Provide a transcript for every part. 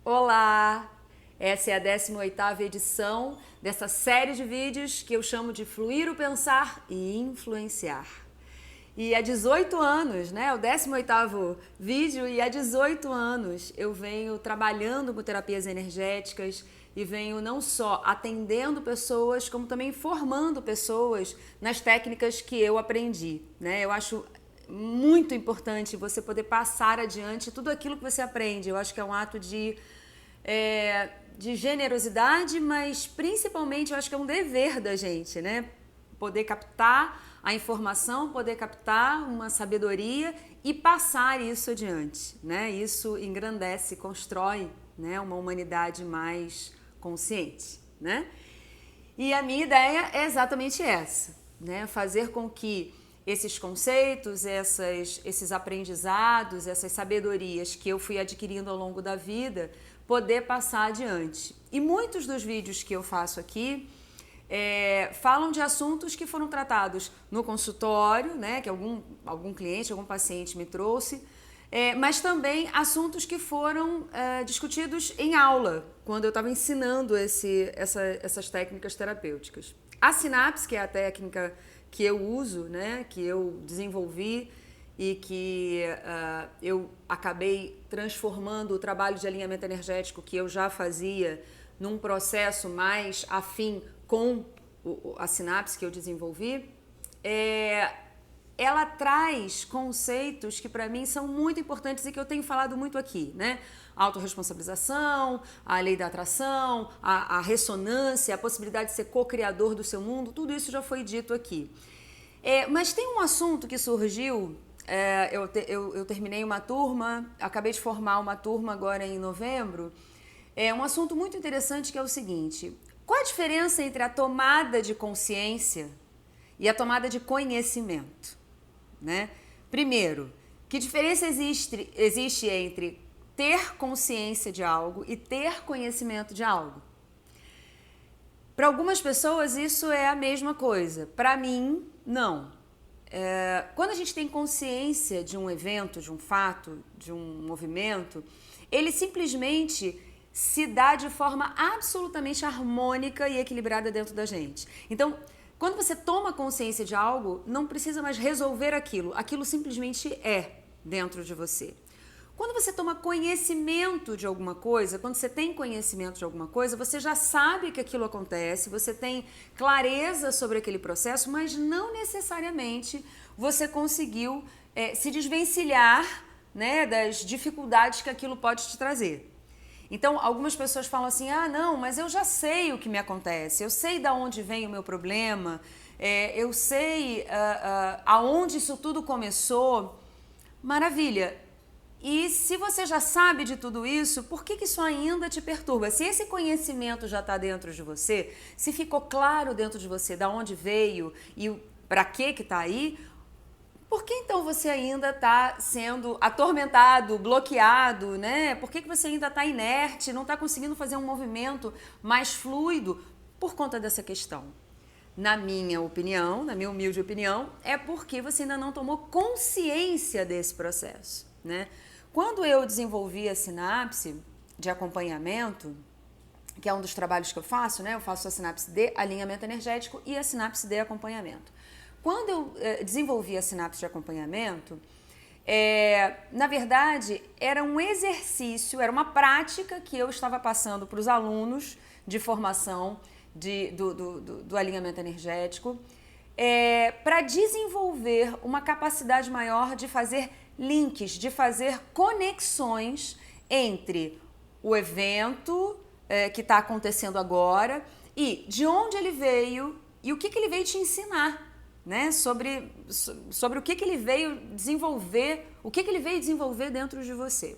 Olá! Essa é a 18ª edição dessa série de vídeos que eu chamo de Fluir o Pensar e Influenciar. E há 18 anos, né? O 18º vídeo, e há 18 anos eu venho trabalhando com terapias energéticas e venho não só atendendo pessoas, como também formando pessoas nas técnicas que eu aprendi, né? Eu acho muito importante você poder passar adiante tudo aquilo que você aprende. Eu acho que é um ato de generosidade, mas principalmente eu acho que é um dever da gente, né? Poder captar a informação, poder captar uma sabedoria e passar isso adiante, né? Isso engrandece, constrói, né, uma humanidade mais consciente, né? E a minha ideia é exatamente essa, né? Fazer com que esses conceitos, esses aprendizados, essas sabedorias que eu fui adquirindo ao longo da vida, poder passar adiante. E muitos dos vídeos que eu faço aqui falam de assuntos que foram tratados no consultório, né, que algum cliente, algum paciente me trouxe, mas também assuntos que foram discutidos em aula, quando eu estava ensinando essas técnicas terapêuticas. A sinapse, que é a técnica que eu uso, né, que eu desenvolvi e que eu acabei transformando o trabalho de alinhamento energético que eu já fazia num processo mais afim com a sinapse que eu desenvolvi, ela traz conceitos que para mim são muito importantes e que eu tenho falado muito aqui, né? A autorresponsabilização, a lei da atração, a ressonância, a possibilidade de ser co-criador do seu mundo, tudo isso já foi dito aqui. Mas tem um assunto que surgiu, eu terminei uma turma, acabei de formar uma turma agora em novembro, um assunto muito interessante que é o seguinte: qual a diferença entre a tomada de consciência e a tomada de conhecimento, né? Primeiro, que diferença existe entre ter consciência de algo e ter conhecimento de algo? Para algumas pessoas isso é a mesma coisa, para mim não. Quando a gente tem consciência de um evento, de um fato, de um movimento, ele simplesmente se dá de forma absolutamente harmônica e equilibrada dentro da gente. Então, quando você toma consciência de algo, não precisa mais resolver aquilo simplesmente é dentro de você. Quando você toma conhecimento de alguma coisa, quando você tem conhecimento de alguma coisa, você já sabe que aquilo acontece, você tem clareza sobre aquele processo, mas não necessariamente você conseguiu se desvencilhar, né, das dificuldades que aquilo pode te trazer. Então, algumas pessoas falam assim: ah, não, mas eu já sei o que me acontece, eu sei de onde vem o meu problema, eu sei aonde isso tudo começou. Maravilha! E se você já sabe de tudo isso, por que isso ainda te perturba? Se esse conhecimento já está dentro de você, se ficou claro dentro de você de onde veio e para que está aí, por que então você ainda está sendo atormentado, bloqueado, né? Por que você ainda está inerte, não está conseguindo fazer um movimento mais fluido por conta dessa questão? Na minha opinião, na minha humilde opinião, é porque você ainda não tomou consciência desse processo, né? Quando eu desenvolvi a sinapse de acompanhamento, que é um dos trabalhos que eu faço, né? Eu faço a sinapse de alinhamento energético e a sinapse de acompanhamento. Quando eu desenvolvi a sinapse de acompanhamento, na verdade, era um exercício, era uma prática que eu estava passando para os alunos de formação do alinhamento energético, para desenvolver uma capacidade maior de fazer links, de fazer conexões entre o evento que está acontecendo agora e de onde ele veio e o que ele veio te ensinar, né? Sobre o que ele veio desenvolver, o que ele veio desenvolver dentro de você.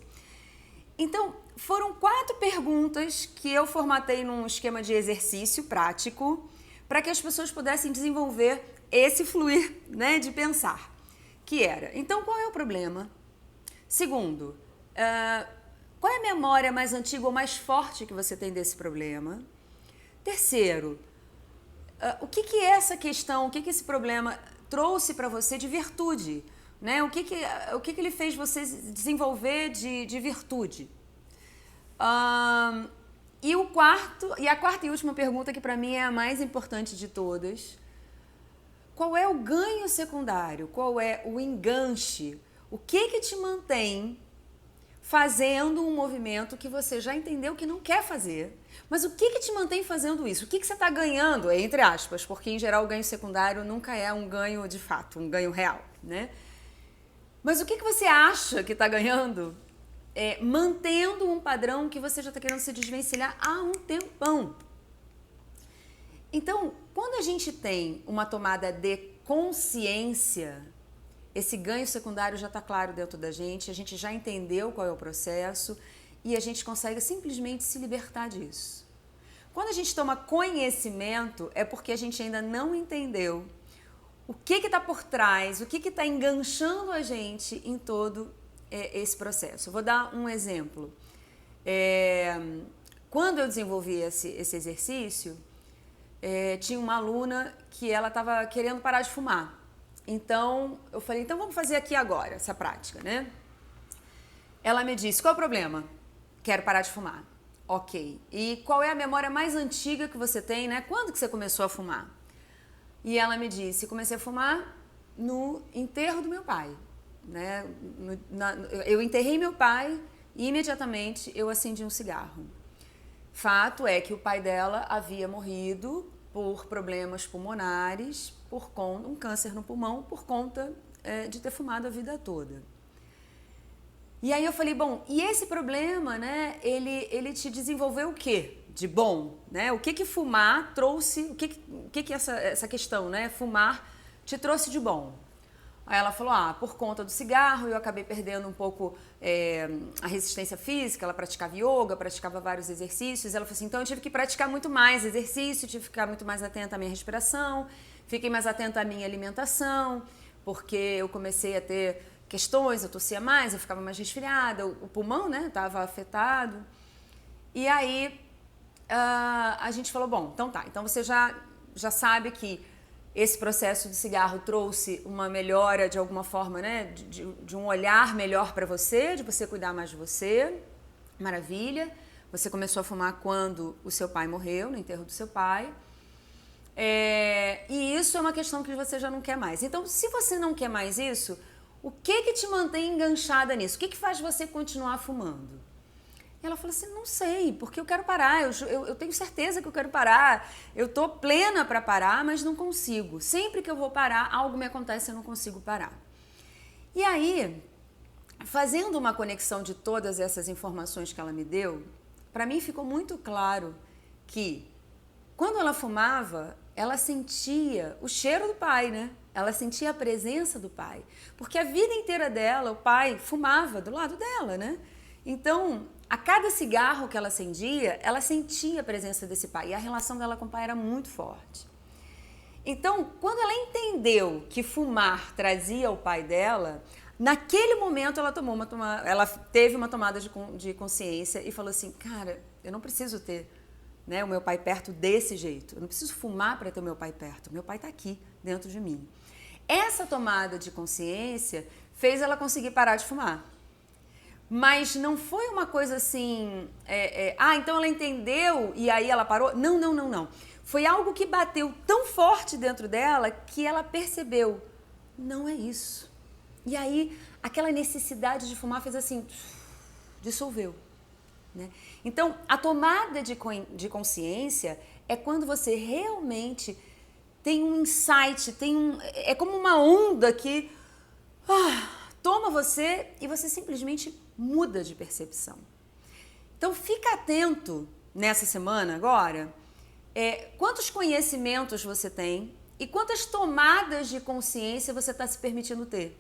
Então, foram 4 perguntas que eu formatei num esquema de exercício prático para que as pessoas pudessem desenvolver esse fluir, né, de pensar. Que era: então, qual é o problema? Segundo, qual é a memória mais antiga ou mais forte que você tem desse problema? Terceiro, o que é essa questão, o que esse problema trouxe para você de virtude? Né? O que ele fez você desenvolver de virtude? E a quarta e última pergunta, que para mim é a mais importante de todas: qual é o ganho secundário? Qual é o enganche? O que te mantém fazendo um movimento que você já entendeu que não quer fazer? Mas o que te mantém fazendo isso? O que você está ganhando? Entre aspas, porque em geral o ganho secundário nunca é um ganho de fato, um ganho real, né? Mas o que você acha que está ganhando mantendo um padrão que você já está querendo se desvencilhar há um tempão? Então, quando a gente tem uma tomada de consciência, esse ganho secundário já está claro dentro da gente, a gente já entendeu qual é o processo e a gente consegue simplesmente se libertar disso. Quando a gente toma conhecimento, é porque a gente ainda não entendeu o que está por trás, o que está enganchando a gente em todo esse processo. Eu vou dar um exemplo. Quando eu desenvolvi esse exercício, tinha uma aluna que ela estava querendo parar de fumar. Então, eu falei, então vamos fazer aqui agora essa prática, né? Ela me disse, qual é o problema? Quero parar de fumar. Ok. E qual é a memória mais antiga que você tem, né? Quando que você começou a fumar? E ela me disse, comecei a fumar no enterro do meu pai, né? Eu enterrei meu pai e imediatamente eu acendi um cigarro. Fato é que o pai dela havia morrido por problemas pulmonares, um câncer no pulmão, por conta de ter fumado a vida toda. E aí eu falei, bom, e esse problema, né, ele te desenvolveu o quê de bom, né? O que fumar trouxe, o que essa questão, né, fumar te trouxe de bom? Aí ela falou, por conta do cigarro eu acabei perdendo um pouco a resistência física, ela praticava yoga, praticava vários exercícios, ela falou assim, então eu tive que praticar muito mais exercício, tive que ficar muito mais atenta à minha respiração, fiquei mais atenta à minha alimentação, porque eu comecei a ter questões, eu tossia mais, eu ficava mais resfriada, o pulmão, né, estava afetado. E aí a gente falou, bom, então tá, então você já sabe que esse processo de cigarro trouxe uma melhora de alguma forma, né, de um olhar melhor para você, de você cuidar mais de você, maravilha. Você começou a fumar quando o seu pai morreu, no enterro do seu pai. E isso é uma questão que você já não quer mais. Então, se você não quer mais isso, o que te mantém enganchada nisso? O que faz você continuar fumando? E ela falou assim, não sei, porque eu quero parar, eu tenho certeza que eu quero parar, eu tô plena para parar, mas não consigo. Sempre que eu vou parar, algo me acontece e eu não consigo parar. E aí, fazendo uma conexão de todas essas informações que ela me deu, para mim ficou muito claro que quando ela fumava, ela sentia o cheiro do pai, né? Ela sentia a presença do pai. Porque a vida inteira dela, o pai fumava do lado dela, né? Então, a cada cigarro que ela acendia, ela sentia a presença desse pai. E a relação dela com o pai era muito forte. Então, quando ela entendeu que fumar trazia o pai dela, naquele momento ela teve uma tomada de consciência e falou assim, cara, eu não preciso ter, né, o meu pai perto desse jeito. Eu não preciso fumar para ter o meu pai perto. Meu pai está aqui, dentro de mim. Essa tomada de consciência fez ela conseguir parar de fumar. Mas não foi uma coisa assim, então ela entendeu e aí ela parou. Não. Foi algo que bateu tão forte dentro dela que ela percebeu, não é isso. E aí aquela necessidade de fumar fez assim, dissolveu. Né? Então a tomada de consciência é quando você realmente tem um insight, é como uma onda que toma você e você simplesmente muda de percepção. Então fica atento nessa semana agora, quantos conhecimentos você tem e quantas tomadas de consciência você está se permitindo ter.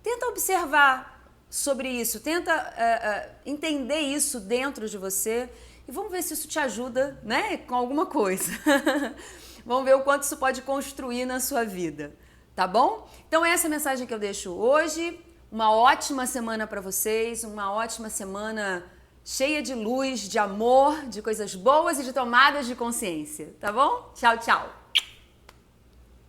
Tenta observar sobre isso, tenta entender isso dentro de você e vamos ver se isso te ajuda, né, com alguma coisa. Vamos ver o quanto isso pode construir na sua vida, tá bom? Então essa é a mensagem que eu deixo hoje. Uma ótima semana para vocês, uma ótima semana cheia de luz, de amor, de coisas boas e de tomadas de consciência, tá bom? Tchau, tchau!